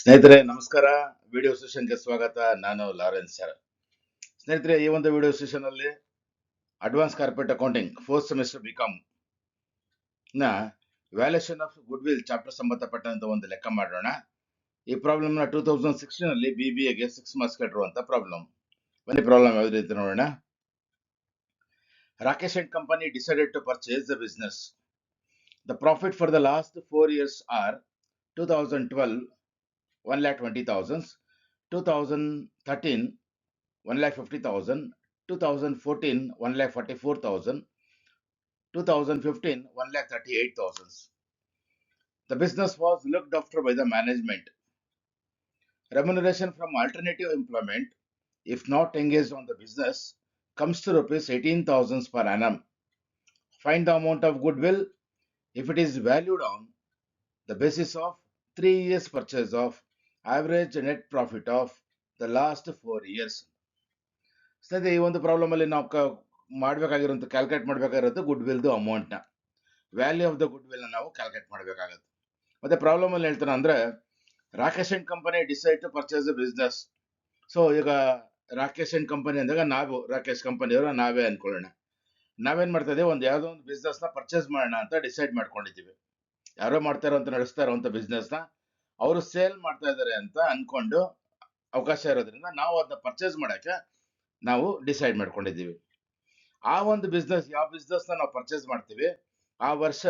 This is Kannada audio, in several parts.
ಸ್ನೇಹಿತರೆ ನಮಸ್ಕಾರ. ವಿಡಿಯೋ ಸೆಷನ್ಗೆ ಸ್ವಾಗತ. ನಾನು ಲಾರೆನ್ಸ್ ಸರ್. ಸ್ನೇಹಿತರೆ, ಈ ಒಂದು ವಿಡಿಯೋ ಸೆಷನ್ ಅಲ್ಲಿ advance corporate accounting 4th semester BCom ನ valuation of goodwill chapter ಸಂಬಂಧಪಟ್ಟಂತ ಒಂದು ಲೆಕ್ಕ ಮಾಡೋಣ. ಈ ಪ್ರಾಬ್ಲಮ್ ನ 2016 ಅಲ್ಲಿ BBAಗೆ 6 ಮಾರ್ಕ್ಸ್ ಕೇಳಿರುವಂತ ಪ್ರಾಬ್ಲಮ್. ಬನ್ನಿ ಪ್ರಾಬ್ಲಮ್ ಯಾವ ರೀತಿ ನೋಡೋಣ. Rakesh and company decided to purchase the business. The profit for the last 4 years are 2012 1,20,000, 2013 1,50,000, 2014 1,44,000, 2015 1,38,000. The business was looked after by the management. Remuneration from alternative employment, if not engaged on the business, comes to rupees 18,000 per annum. Find the amount of goodwill if it is valued on the basis of 3 years purchase of average net profit of the last 4 years. ಸದ್ಯ ಈ ಒಂದು ಪ್ರಾಬ್ಲಮ್ ಅಲ್ಲಿ ನಾವು ಮಾಡಬೇಕಾಗಿರೋದು ಕ್ಯಾಲ್ಕುಲೇಟ್ ಮಾಡಬೇಕಾಗಿರೋದು ಗುಡ್ ವಿಲ್ದು ಅಮೌಂಟ್ ನ value of the goodwill ನಾವು ಕ್ಯಾಲ್ಕುಲೇಟ್ ಮಾಡಬೇಕಾಗುತ್ತೆ. ಮತ್ತೆ ಪ್ರಾಬ್ಲಮ್ ಅಲ್ಲಿ ಹೇಳ್ತಾನೆ ಅಂದ್ರೆ Rakesh and company decide to purchase business. So ಈಗ ರಾಕೇಶ್ ಅಂಡ್ ಕಂಪನಿ ಅಂದಾಗ ನಾವು ರಾಕೇಶ್ ಕಂಪನಿಯವರು ನಾವೇ ಅನ್ಕೊಳ್ಳೋಣ. ನಾವೇನ್ ಮಾಡ್ತಾ ಇದೀವಿ, ಒಂದು ಯಾವ್ದೋ ಒಂದು ಬಿಸ್ನೆಸ್ ನ ಪರ್ಚೇಸ್ ಮಾಡೋಣ ಅಂತ ಡಿಸೈಡ್ ಮಾಡ್ಕೊಂಡಿದೀವಿ. ಯಾರೋ ಮಾಡ್ತಾ ಇರೋಂತ ನಡೆಸ್ತಾ ಇರೋಂತ ಬಿಸ್ನೆಸ್ ನ ಅವರು ಸೇಲ್ ಮಾಡ್ತಾ ಇದಾರೆ ಅಂತ ಅನ್ಕೊಂಡು ಅವಕಾಶ ಇರೋದ್ರಿಂದ ನಾವು ಅದನ್ನ ಪರ್ಚೇಸ್ ಮಾಡಕ್ಕೆ ನಾವು ಡಿಸೈಡ್ ಮಾಡ್ಕೊಂಡಿದ್ದೀವಿ. ಆ ಒಂದು ಬಿಸ್ನೆಸ್ ಯಾವ ಬಿಸ್ನೆಸ್ ನ ನಾವು ಪರ್ಚೇಸ್ ಮಾಡ್ತೀವಿ,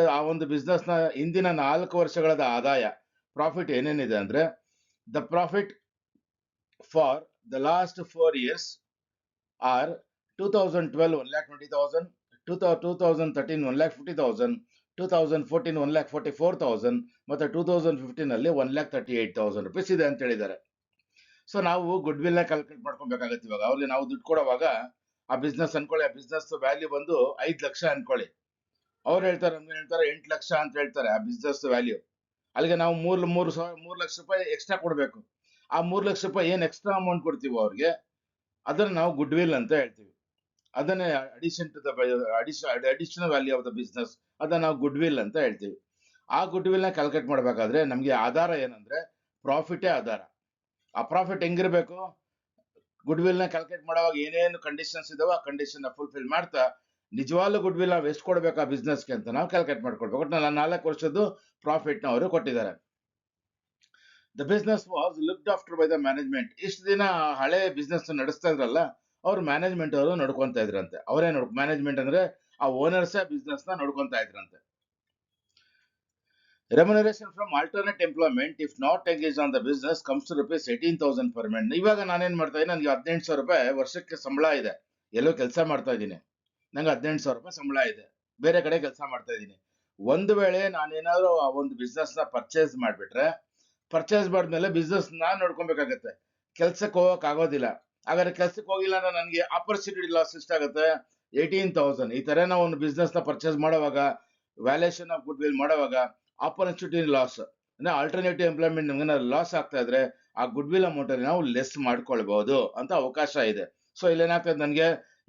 ಆ ಒಂದು ಬಿಸ್ನೆಸ್ ನ ಹಿಂದಿನ 4 ವರ್ಷಗಳ ಆದಾಯ ಪ್ರಾಫಿಟ್ ಏನೇನಿದೆ ಅಂದ್ರೆ the profit for the last 4 years are 2012 1,20,000, 2013 1,50,000, 2014 1,44,000 ಮತ್ತೆ 2015 ಅಲ್ಲಿ 1,38,000 rupees ಇದೆ ಅಂತ ಹೇಳಿದ್ದಾರೆ. ಸೊ ನಾವು ಗುಡ್ ವಿಲ್ ನ ಕ್ಯಾಲ್ಕುಲೇಟ್ ಮಾಡ್ಕೊಬೇಕಾಗತ್ತೆ. ಇವಾಗ ಅವ್ರಿಗೆ ನಾವು ದುಡ್ಡು ಕೊಡುವಾಗ ಆ ಬಿಸ್ನೆಸ್ ಅನ್ಕೊಳ್ಳಿ, ಆ ಬಿಸ್ನೆಸ್ ವ್ಯಾಲ್ಯೂ ಬಂದು 5 ಲಕ್ಷ ಅನ್ಕೊಳ್ಳಿ. ಅವ್ರು ಹೇಳ್ತಾರೆ 8 ಲಕ್ಷ ಅಂತ ಹೇಳ್ತಾರೆ ಆ ಬಿಸ್ನೆಸ್ ವ್ಯಾಲ್ಯೂ. ಅಲ್ಲಿಗೆ ನಾವು 3 ಲಕ್ಷ ರೂಪಾಯಿ ಎಕ್ಸ್ಟ್ರಾ ಕೊಡ್ಬೇಕು. ಆ 3 ಲಕ್ಷ ರೂಪಾಯಿ ಏನ್ ಎಕ್ಸ್ಟ್ರಾ ಅಮೌಂಟ್ ಕೊಡ್ತೀವೋ ಅವ್ರಿಗೆ ಅದನ್ನ ನಾವು ಗುಡ್ ವಿಲ್ ಅಂತ ಹೇಳ್ತೀವಿ. ಅದನ್ನೇ addition to the additional value of the business, ಅದನ್ನ ನಾವು ಗುಡ್ ವಿಲ್ ಅಂತ ಹೇಳ್ತೀವಿ. ಆ ಗುಡ್ ವಿಲ್ ನ ಕ್ಯಾಲ್ಕುಲೇಟ್ ಮಾಡ್ಬೇಕಾದ್ರೆ ನಮ್ಗೆ ಆಧಾರ ಏನಂದ್ರೆ ಪ್ರಾಫಿಟೇ ಆಧಾರ. ಆ ಪ್ರಾಫಿಟ್ ಹೆಂಗಿರ್ಬೇಕು, ಗುಡ್ ವಿಲ್ ನ ಕ್ಯಾಲ್ಕುಲೇಟ್ ಮಾಡುವಾಗ ಏನೇನು ಕಂಡೀಷನ್ಸ್ ಇದಾವೆ ಆ ಕಂಡೀಷನ್ ನ ಫುಲ್ಫಿಲ್ ಮಾಡ್ತಾ ನಿಜವಾಗ್ಲೂ ಗುಡ್ ವಿಲ್ ನಾವು ಎಷ್ಟು ಕೊಡ್ಬೇಕು ಆ ಬಿಸ್ನೆಸ್ಗೆ ಅಂತ ನಾವು ಕ್ಯಾಲ್ಕುಲೇಟ್ ಮಾಡ್ಕೊಳ್ಬೇಕು. ಒಟ್ಟು 4 ವರ್ಷದ್ದು ಪ್ರಾಫಿಟ್ ನ ಅವರು ಕೊಟ್ಟಿದ್ದಾರೆ. The business was looked after by the management. ಇಷ್ಟು ದಿನ ಹಳೆ ಬಿಸ್ನೆಸ್ ನಡೆಸ್ತಾ ಇದ್ರಲ್ಲ ಅವ್ರು ಮ್ಯಾನೇಜ್ಮೆಂಟ್ ಅವರು ನೋಡ್ಕೊಂತಾ ಇದ್ರಂತೆ. ಅವರೇ ಮ್ಯಾನೇಜ್ಮೆಂಟ್ ಅಂದ್ರೆ ಆ ಓನರ್ಸೇ ಬಿಸ್ನೆಸ್ ನ ನೋಡ್ಕೊಂತಾ ಇದ್ರಂತೆ. Remuneration from alternate employment if not engage on the business comes to rupees 18,000 per month. ಇವಾಗ ನಾನೇನ್ ಮಾಡ್ತಾ ಇದ್ದೀನಿ, ನನಗೆ 18,000 ರೂಪಾಯಿ ವರ್ಷಕ್ಕೆ ಸಂಬಳ ಇದೆ. ಎಲ್ಲೋ ಕೆಲಸ ಮಾಡ್ತಾ ಇದ್ದೀನಿ, ನಂಗೆ 18,000 ರೂಪಾಯಿ ಸಂಬಳ ಇದೆ, ಬೇರೆ ಕಡೆ ಕೆಲಸ ಮಾಡ್ತಾ ಇದ್ದೀನಿ. ಒಂದು ವೇಳೆ ನಾನೇನಾದ್ರು ಆ ಒಂದು ಬಿಸ್ನೆಸ್ ನ ಪರ್ಚೇಸ್ ಮಾಡ್ಬಿಟ್ರೆ, ಪರ್ಚೇಸ್ ಮಾಡಿದ್ಮೇಲೆ ಬಿಸ್ನೆಸ್ ನಾನ್ ನೋಡ್ಕೊಬೇಕಾಗತ್ತೆ, ಕೆಲ್ಸಕ್ಕೆ ಹೋಗಕ್ ಆಗೋದಿಲ್ಲ. ಹಾಗಾದ್ರೆ ಕೆಲ್ಸಕ್ಕೆ ಹೋಗಿಲ್ಲ ಅಂದ್ರೆ ನನಗೆ ಆಪರ್ಚುನಿಟಿ ಲಾಸ್ ಎಷ್ಟಾಗುತ್ತೆ, 18,000. ಈ ತರ ನಾವು ಒಂದು ಬಿಸ್ನೆಸ್ ನ ಪರ್ಚೇಸ್ ಮಾಡುವಾಗ ವ್ಯಾಲ್ಯೂಯೇಷನ್ ಆಫ್ ಗುಡ್ ವಿಲ್ ಮಾಡುವಾಗ ಆಪರ್ಚುನಿಟಿ ಲಾಸ್ ಅಂದ್ರೆ ಆಲ್ಟರ್ನೇಟಿವ್ ಎಂಪ್ಲಾಯ್ಮೆಂಟ್ ನಮ್ಗೆ ಲಾಸ್ ಆಗ್ತಾ ಇದ್ರೆ ಆ ಗುಡ್ ವಿಲ್ ಅಮೌಂಟ್ ಅಲ್ಲಿ ನಾವು ಲೆಸ್ ಮಾಡ್ಕೊಳ್ಬಹುದು ಅಂತ ಅವಕಾಶ ಇದೆ. ಸೊ ಇಲ್ಲೇನಾಗ್ತದೆ, ನನಗೆ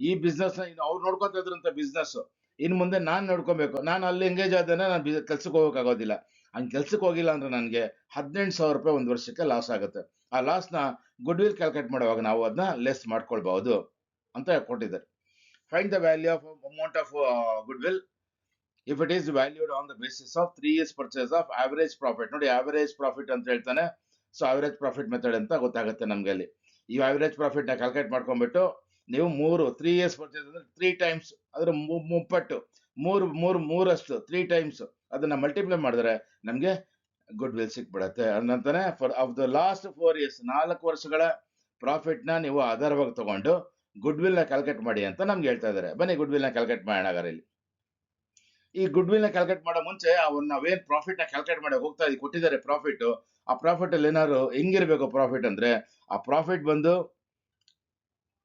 ಈ ಬಿಸ್ನೆಸ್ ಅವ್ರು ನೋಡ್ಕೊತಾ ಇದ್ರಂತ ಬಿಸ್ನೆಸ್ ಇನ್ ಮುಂದೆ ನಾನ್ ನೋಡ್ಕೊಬೇಕು. ನಾನು ಅಲ್ಲಿ ಎಂಗೇಜ್ ಆದ್ರೆ ನಾನು ಕೆಲ್ಸಕ್ಕೆ ಹೋಗಕ್ಕಾಗೋದಿಲ್ಲ. ಹಂಗೆ ಕೆಲ್ಸಕ್ಕೆ ಹೋಗಿಲ್ಲ ಅಂದ್ರೆ ನನಗೆ 18,000 ರೂಪಾಯಿ ಒಂದು ವರ್ಷಕ್ಕೆ ಲಾಸ್ ಆಗುತ್ತೆ. ಆ ಲಾಸ್ ನ ಗುಡ್ ವಿಲ್ ಕ್ಯಾಲ್ಕುಲೇಟ್ ಮಾಡುವಾಗ ನಾವು ಅದನ್ನ ಲೆಸ್ ಮಾಡ್ಕೊಳ್ಬಹುದು ಅಂತ ಕೊಟ್ಟಿದ್ದಾರೆ. Find the value of amount of good will if it is valued on the basis of 3 years purchase of average profit. ನೋಡಿ average profit ಅಂತ ಹೇಳ್ತಾನೆ. ಸೊ average profit ಮೆಥಡ್ ಅಂತ ಗೊತ್ತಾಗುತ್ತೆ ನಮ್ಗೆ ಅಲ್ಲಿ. ಈ average profit ನ ಕ್ಯಾಲ್ಕುಲೇಟ್ ಮಾಡ್ಕೊಂಡ್ಬಿಟ್ಟು ನೀವು 3 years purchase ಅಂದ್ರೆ 3 times ಅದ್ರ ಮುಪ್ಪಟ್ಟು ಮೂರಷ್ಟು 3 times ಅದನ್ನ ಮಲ್ಟಿಪ್ಲೈ ಮಾಡಿದ್ರೆ ನಮ್ಗೆ ಗುಡ್ ವಿಲ್ ಸಿಕ್ಬಿಡತ್ತೆ. ಅಂತಾನೆ for of the last 4 years 4 ವರ್ಷಗಳ ಪ್ರಾಫಿಟ್ ನ ನೀವು ಆಧಾರವಾಗಿ ತಗೊಂಡು ಗುಡ್ ವಿಲ್ ನ ಕ್ಯಾಲ್ಕುಲೇಟ್ ಮಾಡಿ ಅಂತ ನಮ್ಗೆ ಹೇಳ್ತಾ ಇದಾರೆ. ಬನ್ನಿ ಗುಡ್ ವಿಲ್ ನ ಕ್ಯಾಲ್ಕುಲೇಟ್ ಮಾಡೋಣ. ಇಲ್ಲಿ ಈ ಗುಡ್ ವಿಲ್ ನ ಕ್ಯಾಲ್ಕುಲೇಟ್ ಮಾಡೋ ಮುಂಚೆ ನಾವೇನ್ ಪ್ರಾಫಿಟ್ ನ ಕ್ಯಾಲ್ಕುಲೇಟ್ ಮಾಡಿ ಹೋಗ್ತಾ ಇದೀವಿ, ಕೊಟ್ಟಿದ್ದಾರೆ ಪ್ರಾಫಿಟ್. ಆ ಪ್ರಾಫಿಟ್ ಅಲ್ಲಿ ಏನಾದ್ರು ಹೆಂಗಿರ್ಬೇಕು ಪ್ರಾಫಿಟ್ ಅಂದ್ರೆ, ಆ ಪ್ರಾಫಿಟ್ ಬಂದು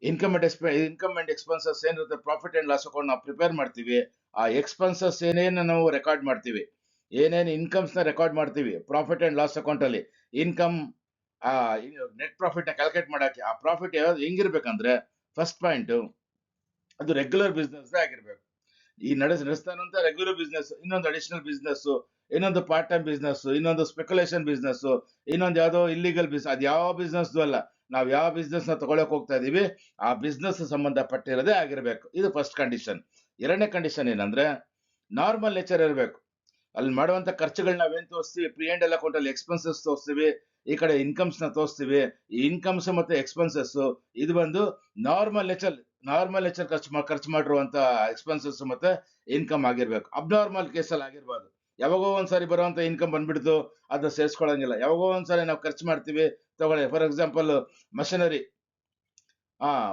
ಇನ್ಕಮ್ ಅಂಡ್ ಎಕ್ಸ್ಪೆನ್ಸಸ್ ಏನಿರುತ್ತೆ, ಪ್ರಾಫಿಟ್ ಅಂಡ್ ಲಾಸ್ ಅಕೌಂಟ್ ನಾವು ಪ್ರಿಪೇರ್ ಮಾಡ್ತೀವಿ. ಆ ಎಕ್ಸ್ಪೆನ್ಸಸ್ ಏನೇನು ನಾವು ರೆಕಾರ್ಡ್ ಮಾಡ್ತೀವಿ, ಏನೇನು ಇನ್ಕಮ್ಸ್ ನ ರೆಕಾರ್ಡ್ ಮಾಡ್ತೀವಿ ಪ್ರಾಫಿಟ್ ಅಂಡ್ ಲಾಸ್ ಅಕೌಂಟ್ ಅಲ್ಲಿ, ಇನ್ಕಮ್ ನೆಟ್ ಪ್ರಾಫಿಟ್ ನ ಕ್ಯಾಲ್ಕುಲೇಟ್ ಮಾಡಕ್ಕೆ ಆ ಪ್ರಾಫಿಟ್ ಯಾವ್ದು ಹೆಂಗಿರ್ಬೇಕಂದ್ರೆ, ಫಸ್ಟ್ ಪಾಯಿಂಟ್ ಅದು ರೆಗ್ಯುಲರ್ ಬಿಸ್ನೆಸ್ ಆಗಿರ್ಬೇಕು. ಈ ನಡೆಸ್ತಾನಂತ ರೆಗ್ಯುಲರ್ ಬಿಸ್ನೆಸ್, ಇನ್ನೊಂದು ಅಡಿಷನಲ್ ಬಿಸ್ನೆಸ್ ಇನ್ನೊಂದು ಪಾರ್ಟ್ ಟೈಮ್ ಬಿಸ್ನೆಸ್, ಇನ್ನೊಂದು ಸ್ಪೆಕ್ಯುಲೇಷನ್ ಬಿಸ್ನೆಸ್, ಇನ್ನೊಂದು ಯಾವುದೋ ಇಲ್ಲಿಗಲ್ ಬಿಸ್ನೆಸ್, ಅದು ಯಾವ ಬಿಸ್ನೆಸ್ ಅಲ್ಲ. ನಾವು ಯಾವ ಬಿಸ್ನೆಸ್ ನ ತಗೊಳಕ್ ಹೋಗ್ತಾ ಇದೀವಿ ಆ ಬಿಸ್ನೆಸ್ ಸಂಬಂಧಪಟ್ಟಿರೋದೇ ಆಗಿರ್ಬೇಕು. ಇದು ಫಸ್ಟ್ ಕಂಡೀಷನ್. ಎರಡನೇ ಕಂಡೀಷನ್ ಏನಂದ್ರೆ ನಾರ್ಮಲ್ ನೇಚರ್ ಇರಬೇಕು. ಅಲ್ಲಿ ಮಾಡುವಂತ ಖರ್ಚುಗಳು ನಾವೇನ್ ತೋರಿಸ್ತೀವಿ, ಪಿ ಅಂಡ್ ಎಲ್ ಅಕೌಂಟ್ ಅಲ್ಲಿ ಎಕ್ಸ್ಪೆನ್ಸಸ್ ತೋರಿಸ್ತೀವಿ, ಈ ಕಡೆ ಇನ್ಕಮ್ಸ್ ನ ತೋರಿಸ್ತೀವಿ. ಈ ಇನ್ಕಮ್ಸ್ ಮತ್ತೆ ಎಕ್ಸ್ಪೆನ್ಸಸ್ ಇದು ಬಂದು ನಾರ್ಮಲ್ ನೇಚರ್ ಖರ್ಚು ಮಾಡಿರುವಂತ ಎಕ್ಸ್ಪೆನ್ಸಸ್ ಮತ್ತೆ ಇನ್ಕಮ್ ಆಗಿರ್ಬೇಕು. ಅಬ್ನಾರ್ಮಲ್ ಕೇಸಲ್ಲಿ ಆಗಿರ್ಬಾರ್ದು. ಯಾವಾಗೋ ಒಂದ್ಸಾರಿ ಬರುವಂತ ಇನ್ಕಮ್ ಬಂದ್ಬಿಡ್ತು, ಅದನ್ನ ಸೇರಿಸ್ಕೊಳಂಗಿಲ್ಲ. ಯಾವಾಗೋ ಒಂದ್ಸಾರಿ ನಾವು ಖರ್ಚು ಮಾಡ್ತೀವಿ, ತಗೊಳ್ಳಿ ಫಾರ್ ಎಕ್ಸಾಂಪಲ್ ಮಷಿನರಿ.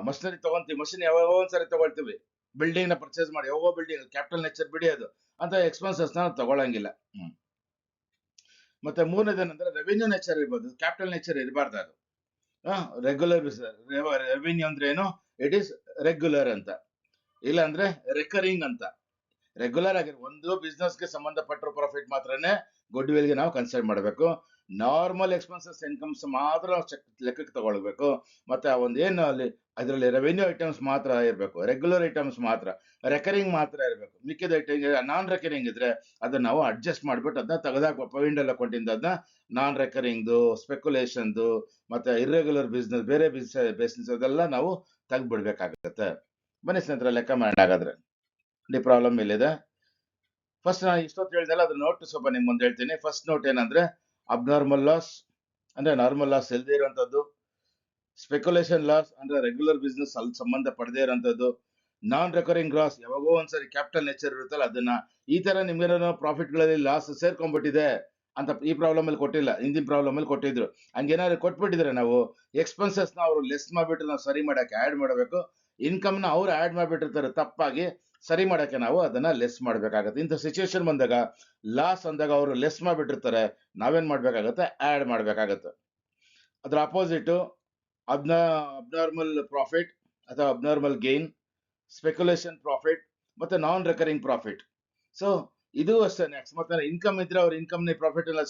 ಮಷಿನರಿ ತಗೊಂತೀವಿ, ಮಷಿನ್ ಯಾವಾಗೋ ಒಂದ್ಸರಿ ತಗೊಳ್ತೀವಿ. ಬಿಲ್ಡಿಂಗ್ ನ ಪರ್ಚೇಸ್ ಮಾಡಿ ಯಾವಾಗೋ ಬಿಲ್ಡಿಂಗ್ ಕ್ಯಾಪಿಟಲ್ ನೇಚರ್ ಬಿಡಿ, ಅದು ಅಂತ ಎಕ್ಸ್ಪೆನ್ಸಸ್ ನ ತಗೊಳಂಗಿಲ್ಲ. ಮತ್ತೆ ಮೂರನೇದೇನಂದ್ರೆ ರೆವಿನ್ಯೂ ನೇಚರ್ ಇರ್ಬೋದು, ಕ್ಯಾಪಿಟಲ್ ನೇಚರ್ ಇರಬಾರ್ದು ಅದು. ರೆಗ್ಯುಲರ್ ರೆವಿನ್ಯೂ ಅಂದ್ರೆ ಏನು, ಇಟ್ ಈಸ್ ರೆಗ್ಯುಲರ್ ಅಂತ, ಇಲ್ಲ ಅಂದ್ರೆ ರೆಕರಿಂಗ್ ಅಂತ. ರೆಗ್ಯುಲರ್ ಆಗಿ ಒಂದು ಬಿಸ್ನೆಸ್ಗೆ ಸಂಬಂಧಪಟ್ಟಿರೋ ಪ್ರಾಫಿಟ್ ಮಾತ್ರನೇ ಗುಡ್ ವಿಲ್ಗೆ ನಾವು ಕನ್ಸಿಡರ್ ಮಾಡಬೇಕು. ನಾರ್ಮಲ್ ಎಕ್ಸ್ಪೆನ್ಸಸ್ ಇನ್ಕಮ್ಸ್ ಮಾತ್ರ ಲೆಕ್ಕಕ್ಕೆ ತಗೊಳ್ಬೇಕು. ಮತ್ತೆ ಒಂದು ಏನು ಅಲ್ಲಿ ಅದರಲ್ಲಿ ರೆವೆನ್ಯೂ ಐಟಮ್ಸ್ ಮಾತ್ರ ಇರಬೇಕು, ರೆಗ್ಯುಲರ್ ಐಟಮ್ಸ್ ಮಾತ್ರ, ರೆಕರಿಂಗ್ ಮಾತ್ರ ಇರಬೇಕು. ಮಿಕ್ಕಿದ ಐಟಮ್ ನಾನ್ ರೆಕರಿಂಗ್ ಇದ್ರೆ ಅದನ್ನ ನಾವು ಅಡ್ಜಸ್ಟ್ ಮಾಡ್ಬಿಟ್ಟು ಅದನ್ನ ತೆಗೆದಾಕ ಪಾಯಿಂಟ್ ಅಕೌಂಟಿಂದ ಅದನ್ನ ನಾನ್ ರೆಕರಿಂಗ್ದು, ಸ್ಪೆಕ್ಯುಲೇಷನ್ದು ಮತ್ತೆ ಇರ್ರೆಗ್ಯುಲರ್ ಬಿಸ್ನೆಸ್, ಬೇರೆ ಬಿಸ್ನೆಸ್ ಅದೆಲ್ಲ ನಾವು ತೆಗ್ದ್ಬಿಡ್ಬೇಕಾಗತ್ತೆ. ಬನ್ನಿ ಸ್ನೇಹಿತರೆ ಲೆಕ್ಕ ಮಾಡೋಣ ಹಾಗಾದ್ರೆ. ಪ್ರಾಬ್ಲಮ್ ಇಲ್ಲಿದೆ. ಫಸ್ಟ್ ನಾನು ಇಷ್ಟೊತ್ತು ಹೇಳಿದೆಲ್ಲ ಅದ್ರ ನೋಟ್ ಸ್ವಲ್ಪ ನಿಮ್ ಮುಂದೆ ಹೇಳ್ತೀನಿ. ಫಸ್ಟ್ ನೋಟ್ ಏನಂದ್ರೆ ಅಬ್ನಾರ್ಮಲ್ ಲಾಸ್ ಅಂದ್ರೆ ನಾರ್ಮಲ್ ಲಾಸ್ ಇಲ್ಲದೆ ಇರುವಂತದ್ದು, ಸ್ಪೆಕ್ಯುಲೇಷನ್ ಲಾಸ್ ಅಂದ್ರೆ ರೆಗ್ಯುಲರ್ ಬಿಸ್ನೆಸ್ ಅಲ್ಲಿ ಸಂಬಂಧ ಪಡದೇ ಇರುವಂತದ್ದು, ನಾನ್ ರೆಕರಿಂಗ್ ಲಾಸ್ ಯಾವಾಗೋ ಒಂದ್ಸರಿ ಕ್ಯಾಪಿಟಲ್ ನೇಚರ್ ಇರುತ್ತಲ್ಲ ಅದನ್ನ. ಈ ತರ ನಿಮ್ಗೇನೋ ಪ್ರಾಫಿಟ್ ಗಳಲ್ಲಿ ಲಾಸ್ ಸೇರ್ಕೊಂಡ್ಬಿಟ್ಟಿದೆ ಅಂತ ಈ ಪ್ರಾಬ್ಲಮ್ ಅಲ್ಲಿ ಕೊಟ್ಟಿಲ್ಲ, ಹಿಂದಿನ ಪ್ರಾಬ್ಲಮ್ ಅಲ್ಲಿ ಕೊಟ್ಟಿದ್ರು. ಹಂಗೇನಾದ್ರು ಕೊಟ್ಬಿಟ್ಟಿದ್ರೆ ನಾವು ಎಕ್ಸ್ಪೆನ್ಸಸ್ ನ ಅವರು ಲೆಸ್ ಮಾಡ್ಬಿಟ್ಟು ನಾವು ಸರಿ ಮಾಡಕ್ಕೆ ಆಡ್ ಮಾಡಬೇಕು. ಇನ್ಕಮ್ ನ ಅವ್ರು ಆಡ್ ಮಾಡ್ಬಿಟ್ಟಿರ್ತಾರೆ ತಪ್ಪಾಗಿ, ಸರಿ ಮಾಡಕ್ಕೆ ನಾವು ಅದನ್ನ ಲೆಸ್ ಮಾಡ್ಬೇಕಾಗತ್ತೆ. ಇಂಥ ಸಿಚುವೇಶನ್ ಬಂದಾಗ ಲಾಸ್ ಅಂದಾಗ ಅವರು ಲೆಸ್ ಮಾಡ್ಬಿಟ್ಟಿರ್ತಾರೆ, ನಾವೇನ್ ಮಾಡ್ಬೇಕಾಗತ್ತೆ, ಆಡ್ ಮಾಡ್ಬೇಕಾಗತ್ತೆ. ಅದ್ರ ಅಪೋಸಿಟ್ ಅಬ್ನಾರ್ಮಲ್ ಪ್ರಾಫಿಟ್ ಅಥವಾ ಅಬ್ನಾರ್ಮಲ್ ಗೇನ್, ಸ್ಪೆಕ್ಯುಲೇಷನ್ ಪ್ರಾಫಿಟ್ ಮತ್ತೆ ನಾನ್ ರೆಕರಿಂಗ್ ಪ್ರಾಫಿಟ್. ಸೊ ಇದು ಅಷ್ಟೇ. ನೆಕ್ಸ್ಟ್ ಮತ್ತೆ ಇನ್ಕಮ್ ಇದ್ರೆ ಅವ್ರ ಇನ್ಕಮ್ ನ ಪ್ರಾಫಿಟ್ ಎಲ್ಲ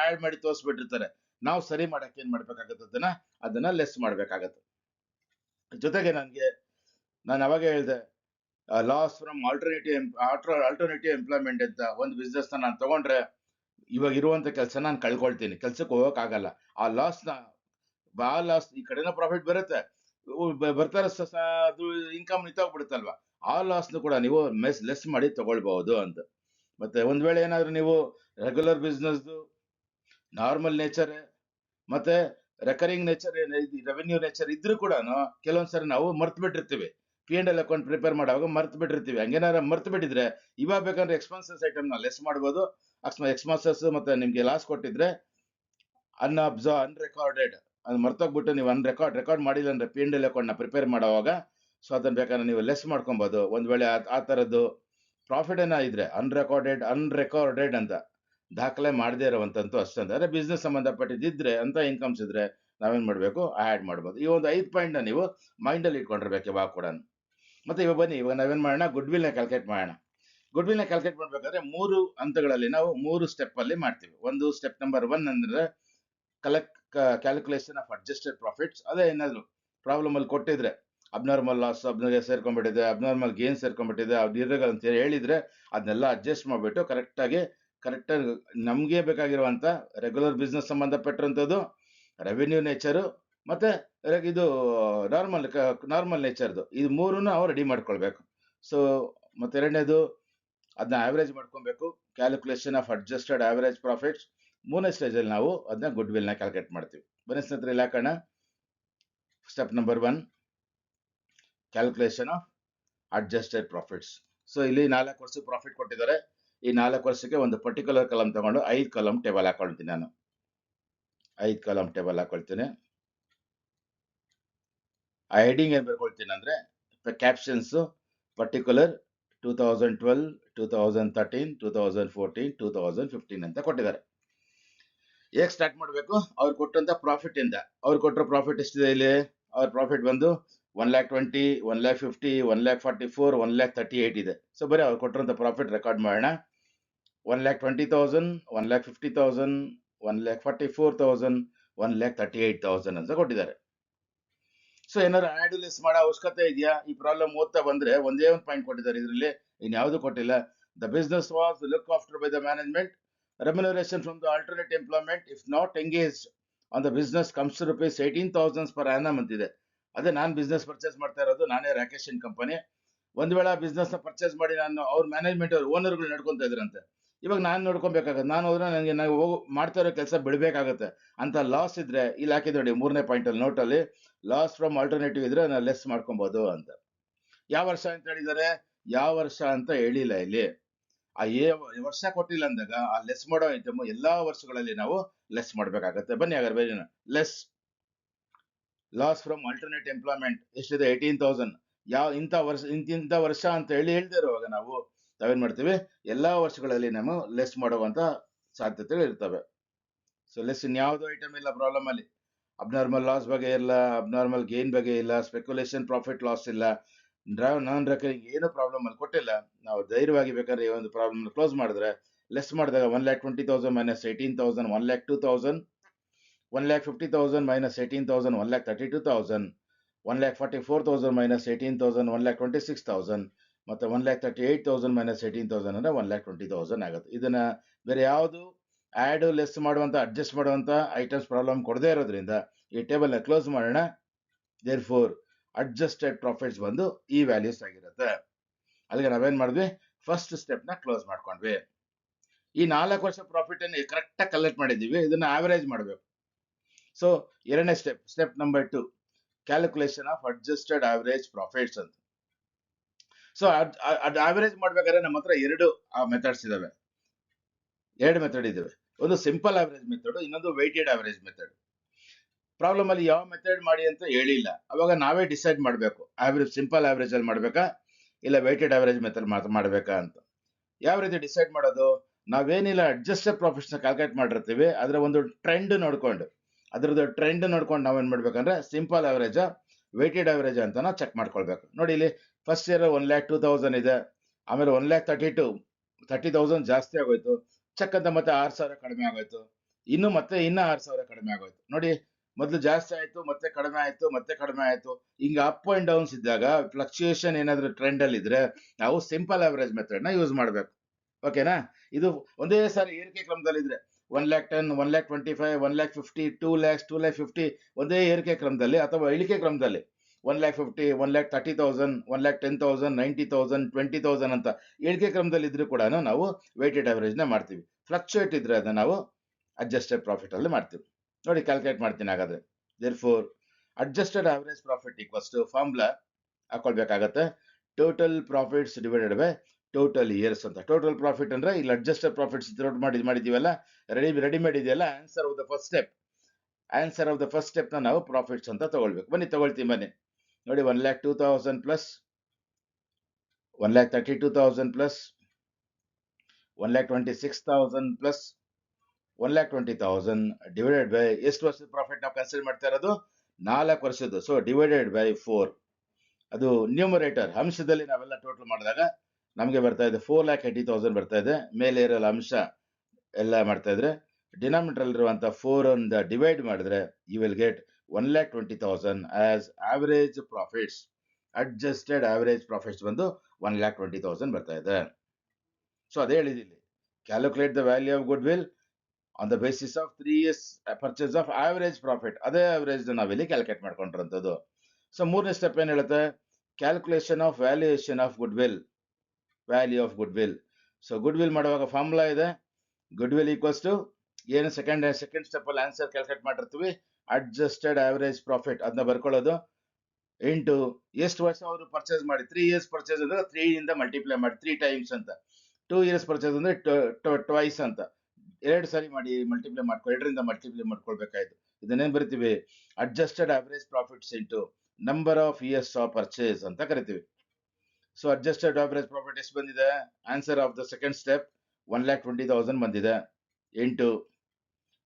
ಆಡ್ ಮಾಡಿ ತೋರಿಸ್ಬಿಟ್ಟಿರ್ತಾರೆ. ನಾವು ಸರಿ ಮಾಡಕ್ಕೆ ಏನ್ ಮಾಡ್ಬೇಕಾಗತ್ತೆ, ಅದನ್ನ ಲೆಸ್ ಮಾಡ್ಬೇಕಾಗತ್ತೆ. ಜೊತೆಗೆ ನಾನು ಅವಾಗ ಹೇಳಿದೆ ಲಾಸ್ ಫ್ರಮ್ ಆಲ್ಟರ್ನೇಟಿವ್ ಎಂಪ್ಲಾಯ್ಮೆಂಟ್ ಅಂತ ಒಂದು ಬಿಸ್ನೆಸ್ ನಾನು ತಗೊಂಡ್ರೆ ಇವಾಗ ಇರುವಂತ ಕೆಲಸ ನಾನು ಕಳ್ಕೊಳ್ತೀನಿ, ಕೆಲ್ಸಕ್ಕೆ ಹೋಗಕ್ ಆಗಲ್ಲ. ಆ ಲಾಸ್ ಈ ಕಡೆನೂ ಪ್ರಾಫಿಟ್ ಬರುತ್ತೆ, ಬರ್ತಾರೆ ಅದು ಇನ್ಕಮ್ ನಿಂತೋಗ್ಬಿಡುತ್ತಲ್ವಾ, ಆ ಲಾಸ್ನು ಕೂಡ ನೀವು ಲೆಸ್ ಮಾಡಿ ತಗೊಳ್ಬಹುದು ಅಂತ. ಮತ್ತೆ ಒಂದ್ ವೇಳೆ ಏನಾದ್ರು ನೀವು ರೆಗ್ಯುಲರ್ ಬಿಸ್ನೆಸ್, ನಾರ್ಮಲ್ ನೇಚರ್ ಮತ್ತೆ ರೆಕರಿಂಗ್ ನೇಚರ್, ರೆವೆನ್ಯೂ ನೇಚರ್ ಇದ್ರೂ ಕೂಡ ಕೆಲವೊಂದ್ಸರಿ ನಾವು ಮರ್ತು ಬಿಟ್ಟಿರ್ತೀವಿ. P and L account prepare ಮಾಡುವಾಗ ಮರ್ತು ಬಿಟ್ಟಿರ್ತೀವಿ. ಹಂಗೇನಾರ ಮರ್ತು ಬಿಟ್ಟಿದ್ರೆ ಇವಾಗ ಬೇಕಂದ್ರೆ ಎಕ್ಸ್ಪೆನ್ಸಸ್ ಐಟಮ್ ನ ಲೆಸ್ ಮಾಡ್ಬೋದು. ಎಕ್ಸ್ಪೆನ್ಸಸ್ ಮತ್ತೆ ನಿಮ್ಗೆ ಲಾಸ್ ಕೊಟ್ಟಿದ್ರೆ ಅನ್ರೆಕಾರ್ಡೆಡ್ ಅದು ಮರ್ತೋಗ್ಬಿಟ್ಟು ನೀವು ರೆಕಾರ್ಡ್ ಮಾಡಿಲ್ಲ ಅಂದ್ರೆ ಪಿ ಅಂಡ್ ಎಲ್ ಅಕೌಂಟ್ ನ ಪ್ರಿಪೇರ್ ಮಾಡುವಾಗ, ಸೊ ಅದನ್ನ ಬೇಕಾದ್ರೆ ನೀವು ಲೆಸ್ ಮಾಡ್ಕೊಬಹುದು. ಒಂದ್ ವೇಳೆ ಆ ತರದ್ದು ಪ್ರಾಫಿಟ್ ಏನ ಇದ್ರೆ ಅನ್ರೆಕಾರ್ಡೆಡ್ ಅಂತ ದಾಖಲೆ ಮಾಡದೇ ಇರುವಂತದ್ದು ಅಷ್ಟೇ. ಅಂದ್ರೆ ಬಿಸ್ನೆಸ್ ಸಂಬಂಧಪಟ್ಟಿದ್ರೆ ಅಂತ ಇನ್ಕಮ್ಸ್ ಇದ್ರೆ ನಾವೇನ್ ಮಾಡ್ಬೇಕು, ಆಡ್ ಮಾಡ್ಬೋದು. ಈ ಒಂದು 5 ಪಾಯಿಂಟ್ ನ ನೀವು ಮೈಂಡ್ ಅಲ್ಲಿ ಇಟ್ಕೊಂಡಿರ್ಬೇಕು ಯಾವಾಗ ಕೂಡ. ಮತ್ತೆ ಇವಾಗ ಬನ್ನಿ, ಇವಾಗ ನಾವೇನ್ ಮಾಡೋಣ, ಗುಡ್ ವಿಲ್ ನ ಕ್ಯಾಲ್ಕುಲೇಟ್ ಮಾಡೋಣ. ಗುಡ್ ವಿಲ್ ನ ಕ್ಯಾಲ್ಕುಲೇಟ್ ಮಾಡ್ಬೇಕಾದ್ರೆ 3 ಹಂತಗಳಲ್ಲಿ ನಾವು 3 ಸ್ಟೆಪ್ ಅಲ್ಲಿ ಮಾಡ್ತೀವಿ. ಒಂದು ಸ್ಟೆಪ್ ನಂಬರ್ 1 ಅಂದ್ರೆ ಕ್ಯಾಲ್ಕುಲೇಷನ್ ಆಫ್ ಅಡ್ಜಸ್ಟೆಡ್ ಪ್ರಾಫಿಟ್ಸ್. ಅದೇ ಏನಾದ್ರು ಪ್ರಾಬ್ಲಮ್ ಅಲ್ಲಿ ಕೊಟ್ಟಿದ್ರೆ ಅಬ್ನಾರ್ಮಲ್ ಲಾಸ್ ಸೇರ್ಕೊಂಡ್ಬಿಟ್ಟಿದೆ, ಅಬ್ನಾರ್ಮಲ್ ಗೇನ್ ಸೇರ್ಕೊಂಡ್ಬಿಟ್ಟಿದೆ, ಅದು ಇರ್ರೆಗಲ್ ಅಂತ ಹೇಳಿದ್ರೆ ಅದನ್ನೆಲ್ಲ ಅಡ್ಜಸ್ಟ್ ಮಾಡ್ಬಿಟ್ಟು ಕರೆಕ್ಟಾಗಿ ನಮ್ಗೆ ಬೇಕಾಗಿರುವಂತ ರೆಗ್ಯುಲರ್ ಬಿಸ್ನೆಸ್ ಸಂಬಂಧಪಟ್ಟಿರುವಂತದ್ದು, ರೆವಿನ್ಯೂ ನೇಚರು ಮತ್ತೆ ಇದು ನಾರ್ಮಲ್ ನೇಚರ್ದು, ಇದು ಮೂರನ್ನು ನಾವು ರೆಡಿ ಮಾಡ್ಕೊಳ್ಬೇಕು. ಸೊ ಮತ್ತೆ ಎರಡನೇದು ಅದನ್ನ ಆವರೇಜ್ ಮಾಡ್ಕೊಬೇಕು, calculation of adjusted average profits. ಮೂರನೇ ಸ್ಟೇಜ್ ಅಲ್ಲಿ ನಾವು ಅದನ್ನ ಗುಡ್ ವಿಲ್ ನ ಕ್ಯಾಲ್ಕುಲೇಟ್ ಮಾಡ್ತೀವಿ. ಬನ್ನಿ ಸ್ನೇಹಿತರೆ ಇಲ್ಲಿ ಹಾಕೋಣ. Step number 1 calculation of adjusted profits. So ಇಲ್ಲಿ 4 ವರ್ಷ ಪ್ರಾಫಿಟ್ ಕೊಟ್ಟಿದ್ದಾರೆ. ಈ 4 ವರ್ಷಕ್ಕೆ ಒಂದು ಪರ್ಟಿಕ್ಯುಲರ್ ಕಾಲಮ್ ತಗೊಂಡು 5 ಕಾಲಮ್ ಟೇಬಲ್ ಹಾಕೊಳ್ತೀನಿ. ನಾನು 5 ಕಾಲಮ್ ಟೇಬಲ್ ಹಾಕೊಳ್ತೀನಿ. ಆ ಹೆಡಿಂಗ್ ಏನ್ ಬರ್ಕೊಳ್ತೀನಿ ಅಂದ್ರೆ ಕ್ಯಾಪ್ಷನ್ಸ್ ಪರ್ಟಿಕ್ಯುಲರ್ 2012, 2013, 2014, 2015 ಅಂತ ಕೊಟ್ಟಿದ್ದಾರೆ. ಹೇಗೆ ಸ್ಟಾರ್ಟ್ ಮಾಡಬೇಕು, ಅವ್ರು ಕೊಟ್ಟಂತ ಪ್ರಾಫಿಟ್ ಇಂದ. ಅವ್ರು ಕೊಟ್ಟರೆ ಪ್ರಾಫಿಟ್ ಎಷ್ಟಿದೆ ಇಲ್ಲಿ, ಅವ್ರ ಪ್ರಾಫಿಟ್ ಬಂದು 1,20,000, 1,50,000, 1,44,000, 1,38,000 ಇದೆ. ಸೊ ಬರೀ ಅವ್ರು ಕೊಟ್ಟರಂತ ಪ್ರಾಫಿಟ್ ರೆಕಾರ್ಡ್ ಮಾಡೋಣ. 1,20,000, 1,50,000, 1,44,000, 1,38,000 ಅಂತ ಕೊಟ್ಟಿದ್ದಾರೆ. ಸೊ ಏನಾದ್ರು ಆಡ್ ಲೆಸ್ ಮಾಡೋ ಅವಶ್ಯಕತೆ ಇದೆಯಾ? ಈ ಪ್ರಾಬ್ಲಮ್ ಓದ್ತಾ ಬಂದ್ರೆ ಒಂದೇ ಒಂದು ಪಾಯಿಂಟ್ ಕೊಟ್ಟಿದ್ದಾರೆ ಇದರಲ್ಲಿ, ಇನ್ಯಾವುದು ಕೊಟ್ಟಿಲ್ಲ. The business was look after by the management Remuneration from the alternate employment, if not engaged on the business, comes to rupees 18,000 per annum ಅಂತಿದೆ. ಅದೇ ನಾನು ಬಿಸ್ನೆಸ್ ಪರ್ಚೇಸ್ ಮಾಡ್ತಾ ಇರೋದು, ನಾನೇ ರಾಕೇಶ್ ಇನ್ ಕಂಪನಿ. ಒಂದ್ ವೇಳೆ ಬಿಸ್ನೆಸ್ ನ ಪರ್ಚೇಸ್ ಮಾಡಿ ನಾನು ಅವ್ರ ಮ್ಯಾನೇಜ್ಮೆಂಟ್ ಅವ್ರ ಓನರ್ಗಳು ನಡ್ಕೊಂತ ಇದ್ರಂತೆ. ಇವಾಗ ನಾನು ನೋಡ್ಕೊಬೇಕಾಗತ್ತೆ. ನಾನು ಹೋದ್ರೆ ನನಗೆ ನಾವು ಮಾಡ್ತಾ ಇರೋ ಕೆಲಸ ಬಿಡಬೇಕಾಗತ್ತೆ ಅಂತ ಲಾಸ್ ಇದ್ರೆ ಇಲ್ಲಿ ಹಾಕಿದ್ ನೋಡಿ 3ನೇ ಪಾಯಿಂಟ್ ಅಲ್ಲಿ ನೋಟ್ ಅಲ್ಲಿ ಲಾಸ್ ಫ್ರಮ್ ಆಲ್ಟರ್ನೇಟಿವ್ ಇದ್ರೆ ನಾನು ಲೆಸ್ ಮಾಡ್ಕೊಬಹುದು ಅಂತ. ಯಾವ ವರ್ಷ ಅಂತ ಹೇಳಿದ್ದಾರೆ, ಯಾವ ವರ್ಷ ಅಂತ ಹೇಳಿಲ್ಲ ಇಲ್ಲಿ. ಆ ವರ್ಷ ಕೊಟ್ಟಿಲ್ಲ ಅಂದಾಗ ಆ ಲೆಸ್ ಮಾಡೋ ಐಟಮ್ ಎಲ್ಲಾ ವರ್ಷಗಳಲ್ಲಿ ನಾವು ಲೆಸ್ ಮಾಡ್ಬೇಕಾಗತ್ತೆ. ಬನ್ನಿ ಹಾಗಾದ್ರೆ ಬೇರೆ less loss from alternate employment ಎಷ್ಟಿದೆ 18,000. ಯಾವ ಇಂಥ ವರ್ಷ ಅಂತ ಹೇಳ್ದೇ ಇರುವಾಗ ನಾವೇನ್ ಮಾಡ್ತೀವಿ, ಎಲ್ಲಾ ವರ್ಷಗಳಲ್ಲಿ ನಾವು ಲೆಸ್ ಮಾಡುವಂತ ಸಾಧ್ಯತೆಗಳು ಇರ್ತವೆ. ಸೊ ಲೆಸ್ ಇನ್ಯಾವುದೋ ಐಟಮ್ ಇಲ್ಲ ಪ್ರಾಬ್ಲಮ್ ಅಲ್ಲಿ. ಅಬ್ನಾರ್ಮಲ್ ಲಾಸ್ ಬಗ್ಗೆ ಇಲ್ಲ, ಅಬ್ನಾರ್ಮಲ್ ಗೇನ್ ಬಗ್ಗೆ ಇಲ್ಲ, ಸ್ಪೆಕ್ಯುಲೇಷನ್ ಪ್ರಾಫಿಟ್ ಲಾಸ್ ಇಲ್ಲ, ನಾನ್ ರೆಕರಿಂಗ್ ಏನು ಪ್ರಾಬ್ಲಮ್ ಅಲ್ಲಿ ಕೊಟ್ಟಿಲ್ಲ. ನಾವು ಧೈರ್ಯವಾಗಿ ಬೇಕಾದ್ರೆ ಈ ಒಂದು ಪ್ರಾಬ್ಲಮ್ ಕ್ಲೋಸ್ ಮಾಡಿದ್ರೆ ಲೆಸ್ ಮಾಡಿದಾಗ 1,20,000 ಮೈನಸ್ 18,000 1,02,000, 1,50,000 ಮೈನಸ್ 18,000 1,32,000, 1,44,000 ಮೈನಸ್ 18,000 1,26,000, ಮತ್ತೆ 1,38,000 ಮೈನಸ್ 18,000 ಅಂದ್ರೆ 1,20,000 ಆಗುತ್ತೆ. ಇದನ್ನ ಬೇರೆ ಯಾವುದು ಆಡ್ ಲೆಸ್ ಮಾಡುವಂತ ಅಡ್ಜಸ್ಟ್ ಮಾಡುವಂತ ಐಟಮ್ಸ್ ಪ್ರಾಬ್ಲಮ್ ಕೊಡದೇ ಇರೋದ್ರಿಂದ ಈ ಟೇಬಲ್ ನ ಕ್ಲೋಸ್ ಮಾಡೋಣ. ದೇರ್ ಫೋರ್ ಅಡ್ಜಸ್ಟೆಡ್ ಪ್ರಾಫಿಟ್ಸ್ ಬಂದು ಈ ವ್ಯಾಲ್ಯೂಸ್ ಆಗಿರುತ್ತೆ. ಅಲ್ಲಿಗೆ ನಾವೇನ್ ಮಾಡಿದ್ವಿ, ಫಸ್ಟ್ ಸ್ಟೆಪ್ ನ ಕ್ಲೋಸ್ ಮಾಡ್ಕೊಂಡ್ವಿ. ಈ 4 ವರ್ಷ ಪ್ರಾಫಿಟ್ ಅನ್ನು ಕರೆಕ್ಟ್ ಆಗಿ ಕಲೆಕ್ಟ್ ಮಾಡಿದೀವಿ, ಇದನ್ನ ಆವರೇಜ್ ಮಾಡಬೇಕು. ಸೊ ಎರಡನೇ step number 2, calculation of adjusted average profits ಅಂತ. ಸೊ ಆವರೇಜ್ ಮಾಡ್ಬೇಕಾದ್ರೆ ನಮ್ಮ ಹತ್ರ ಎರಡು ಮೆಥಡ್ಸ್ ಇದಾವೆ, ಎರಡು ಮೆಥಡ್ ಇದಾವೆ. ಒಂದು ಸಿಂಪಲ್ ಆವರೇಜ್ ಮೆಥಡ್, ಇನ್ನೊಂದು ವೆಯ್ಟೆಡ್ ಆವರೇಜ್ ಮೆಥಡ್. ಪ್ರಾಬ್ಲಮ್ ಅಲ್ಲಿ ಯಾವ ಮೆಥಡ್ ಮಾಡಿ ಅಂತ ಹೇಳಿಲ್ಲ, ಅವಾಗ ನಾವೇ ಡಿಸೈಡ್ ಮಾಡಬೇಕು, ಆವರೇಜ್ ಸಿಂಪಲ್ ಆವರೇಜ್ ಅಲ್ಲಿ ಮಾಡ್ಬೇಕಾ ಇಲ್ಲ ವೆಯ್ಟೆಡ್ ಆವರೇಜ್ ಮೆಥಡ್ ಮಾಡ್ಬೇಕಾ ಅಂತ. ಯಾವ ರೀತಿ ಡಿಸೈಡ್ ಮಾಡೋದು, ನಾವೇನಿಲ್ಲ ಅಡ್ಜಸ್ಟೆಡ್ ಪ್ರಾಫಿಟ್ಸ್ ನ ಕ್ಯಾಲ್ಕುಲೇಟ್ ಮಾಡಿರ್ತೀವಿ, ಅದರ ಒಂದು ಟ್ರೆಂಡ್ ನೋಡ್ಕೊಂಡು ನಾವೇನ್ ಮಾಡ್ಬೇಕಂದ್ರೆ ಸಿಂಪಲ್ ಆವರೇಜ್ ವೆಯ್ಟೆಡ್ ಆವರೇಜ್ ಅಂತ ನಾವು ಚೆಕ್ ಮಾಡ್ಕೊಳ್ಬೇಕು. ನೋಡಿ ಇಲ್ಲಿ ಫಸ್ಟ್ ಇಯರ್ 1,02,000 ಇದೆ, ಆಮೇಲೆ 1,30,000 ಜಾಸ್ತಿ ಆಗೋಯ್ತು, ಚೆಕ್ ಅಂತ ಮತ್ತೆ 6,000 ಕಡಿಮೆ ಆಗೋಯ್ತು, ಇನ್ನು 6,000 ಕಡಿಮೆ ಆಗೋಯ್ತು. ನೋಡಿ ಮೊದಲು ಜಾಸ್ತಿ ಆಯ್ತು, ಮತ್ತೆ ಕಡಿಮೆ ಆಯ್ತು, ಮತ್ತೆ ಕಡಿಮೆ ಆಯ್ತು. ಹಿಂಗ ಅಪ್ ಅಂಡ್ ಡೌನ್ಸ್ ಇದ್ದಾಗ ಫ್ಲಕ್ಚುಯೇಷನ್ ಏನಾದ್ರೂ ಟ್ರೆಂಡ್ ಅಲ್ಲಿ ಇದ್ರೆ ನಾವು ಸಿಂಪಲ್ ಆವರೇಜ್ ಮೆಥಡ್ ನ ಯೂಸ್ ಮಾಡ್ಬೇಕು. ಓಕೆನಾ? ಇದು ಒಂದೇ ಸಾರಿ ಏರಿಕೆ ಕ್ರಮದಲ್ಲಿ ಇದ್ರೆ 1,10,000 1,25,000 1,50,000 2,00,000 2,50,000 ಒಂದೇ ಏರಿಕೆ ಕ್ರಮದಲ್ಲಿ ಅಥವಾ ಇಳಿಕೆ ಕ್ರಮದಲ್ಲಿ 1,50,000 1,30,000 1,10,000 90,000 20,000 ಅಂತ ಇಳಿಕೆ ಕ್ರಮದಲ್ಲಿ ಇದ್ರೂ ಕೂಡ ನಾವು ವೆಯ್ಟೆಡ್ ಆವರೇಜ್ ನ ಮಾಡ್ತೀವಿ. ಫ್ಲಕ್ಚುಯೇಟ್ ಇದ್ರೆ ಅದನ್ನ ನಾವು ಅಡ್ಜಸ್ಟೆಡ್ ಪ್ರಾಫಿಟ್ ಅಲ್ಲಿ ಮಾಡ್ತೀವಿ. ನೋಡಿ ಕ್ಯಾಲ್ಕುಲೇಟ್ ಮಾಡ್ತೀನಿ ಹಾಗಾದ್ರೆ. There for adjusted average profit equals to formula ಹಾಕೊಳ್ಬೇಕಾಗತ್ತೆ, total profits divided by total years ಅಂತ. ಟೋಟಲ್ ಪ್ರಾಫಿಟ್ ಅಂದ್ರೆ ಇಲ್ಲಿ ಅಡ್ಜಸ್ಟೆಡ್ ಪ್ರಾಫಿಟ್ಸ್ ಮಾಡಿದೀವಲ್ಲ, ರೆಡಿಮೇಡ್ ಇದೆಯಲ್ಲ, answer of the first step ನ ನಾವು ಪ್ರಾಫಿಟ್ಸ್ ಅಂತ ತಗೊಳ್ಬೇಕು. ತಗೊಳ್ತೀವಿ ಬನ್ನಿ. ನೋಡಿ 1,02,000 plus 1,32,000 plus 1,26,000 plus 1,20,000 divided by ಎಷ್ಟು ವರ್ಷದ ಪ್ರಾಫಿಟ್ ನಾವು ಕನ್ಸಿಡರ್ ಮಾಡ್ತಾ ಇರೋದು, 4 ವರ್ಷದ್ದು. So divided by 4. ಅದು ನ್ಯೂಮರೇಟರ್ ಅಂಶದಲ್ಲಿ ನಾವೆಲ್ಲ ಟೋಟಲ್ ಮಾಡಿದಾಗ ನಮಗೆ ಬರ್ತಾ ಇದೆ 4,80,000 ಬರ್ತಾ ಇದೆ. ಮೇಲೆ ಇರಲ್ಲ ಅಂಶ ಎಲ್ಲ ಮಾಡ್ತಾ ಇದ್ರೆ ಡಿನಾಮಿನೇಟರ್ ಇರುವಂತ 4 ಅನ್ನ ಡಿವೈಡ್ ಮಾಡಿದ್ರೆ you will get 1,20,000 as average profits. Adjusted average profits ಬಂದು 1,20,000 ಬರ್ತಾ ಇದೆ. ಸೊ ಅದೇ ಹೇಳಿದಿಲ್ಲಿ, calculate the value of goodwill on the basis of 3 years purchase of average profit. ಅದೇ ಆವರೇಜ್ ನಾವಿಲ್ಲಿ ಕ್ಯಾಲ್ಕುಲೇಟ್ ಮಾಡ್ಕೊಂಡಿರೋಂಥದ್ದು. ಸೊ ಮೂರನೇ ಸ್ಟೆಪ್ ಏನ್ ಹೇಳುತ್ತೆ, calculation of valuation of goodwill, value of goodwill. So goodwill ಮಾಡುವಾಗ ಫಾರ್ಮುಲಾ ಇದೆ, ಗುಡ್ ವಿಲ್ ಈಕ್ವಲ್ಸ್ ಟು ಏನು ಸೆಕೆಂಡ್ ಸ್ಟೆಪ್ ಅಲ್ಲಿ ಆನ್ಸರ್ ಕ್ಯಾಲ್ಕುಲೇಟ್ ಮಾಡಿರ್ತೀವಿ, ಅಡ್ಜಸ್ಟೆಡ್ ಆವರೇಜ್ ಪ್ರಾಫಿಟ್ ಅದನ್ನ ಬರ್ಕೊಳ್ಳೋದು ಇಂಟು ಎಷ್ಟು ವರ್ಷ ಅವರು ಪರ್ಚೇಸ್ ಮಾಡಿ. 3 years ಪರ್ಚೇಸ್ ಅಂದ್ರೆ 3 ಇಂದ ಮಲ್ಟಿಪ್ಲೈ ಮಾಡಿ 3 ಟೈಮ್ಸ್ ಅಂತ. 2 years ಪರ್ಚೇಸ್ ಅಂದ್ರೆ ಟ್ವೈಸ್ ಅಂತ. 2 ಸಾರಿ ಮಾಡಿ ಮಲ್ಟಿಪ್ಲೈ 2ರಿಂದ ಮಲ್ಟಿಪ್ಲೈ ಮಾಡ್ಕೊಳ್ಬೇಕಾಯ್ತು. ಇದನ್ನೇನ್ ಬರಿತೀವಿ, adjusted average profits into number of years of purchase ಅಂತ ಕರಿತೀವಿ. ಸೊ ಅಡ್ಜಸ್ಟೆಡ್ ಆವರೇಜ್ ಪ್ರಾಫಿಟ್ ಎಷ್ಟು ಬಂದಿದೆ, answer of the second step 1,20,000 ಬಂದಿದೆ, into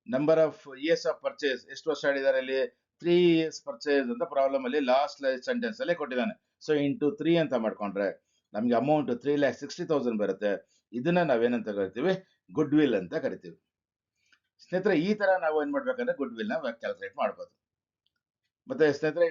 number of years of purchase ಎಷ್ಟು ವರ್ಷ ಹೇಳಿದ್ದಾರೆ ಇಲ್ಲಿ 3 years ಪರ್ಚೇಸ್ ಅಂತ ಪ್ರಾಬ್ಲಮ್ ಅಲ್ಲಿ ಲಾಸ್ಟ್ ಸೆಂಟೆನ್ಸ್ ಅಲ್ಲೇ ಕೊಟ್ಟಿದ್ದಾನೆ. ಸೊ ಇಂಟು 3 ಅಂತ ಮಾಡ್ಕೊಂಡ್ರೆ ನಮ್ಗೆ ಅಮೌಂಟ್ 3,60,000 ಬರುತ್ತೆ. ಇದನ್ನ ನಾವೇನಂತ ಕರಿತೀವಿ, ಗುಡ್ ವಿಲ್ ಅಂತ ಕರಿತೀವಿ. ಸ್ನೇಹಿತರೆ ಈ ತರ ನಾವು ಏನ್ ಮಾಡ್ಬೇಕಂದ್ರೆ ಗುಡ್ ವಿಲ್ ನ ಕ್ಯಾಲ್ಕುಲೇಟ್ ಮಾಡ್ಬೋದು. ಮತ್ತೆ ಸ್ನೇಹಿತರೆ